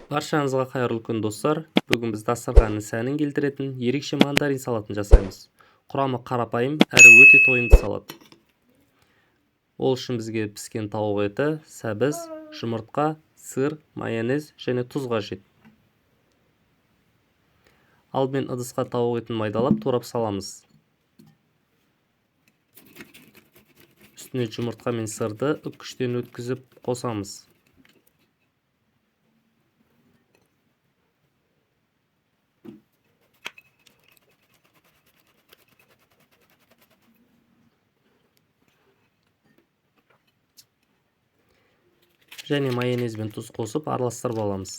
Баршаңызға қайырлы күн достар. Бүгін біз дастарханның сәнін келтіретін ерекше мандарин салатын жасаймыз. Құрамы қарапайым әрі өте тойымды салат. Ол үшін бізге піскен тауық еті, сәбіз, жұмыртқа, сыр, майонез және тұз қажет. Алдымен ыдысқа тауық етін майдалап турап саламыз. Үстіне жұмыртқа мен сырды үккіштен өткізіп қосамыз. Және майонез бен тұз қосып араластырып аламыз.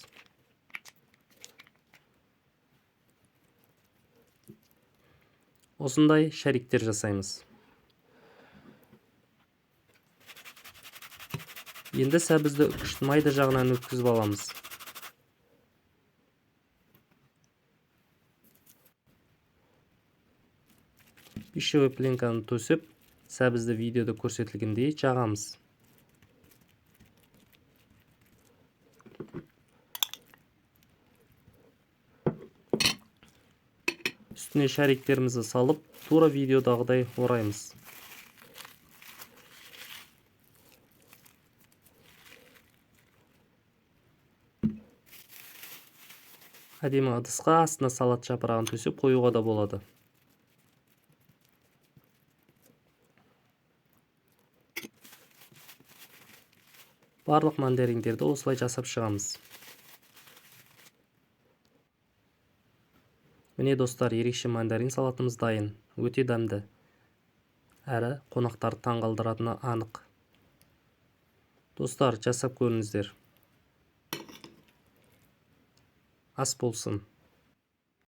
Осындай шариктер жасаймыз. Енді сәбізді үккіштің майда жағынан өткізіп аламыз. Пищевой пленканы төсеп, сәбізді видеода көрсетілгендей жағамыз. Үстіне шариктерімізді салып, тура видеодағыдай ораймыз. Әдемі ыдысқа астына салат жапырағын төсеп қоюға да болады. Барлық мандариндерді осылай жасап шығамыз. Міне достар, ерекше мандарин салатымыз дайын. Өте дәмді. Әрі қонақтарды таңғалдыратыны анық. Достар, жасап көріңіздер. Ас болсын.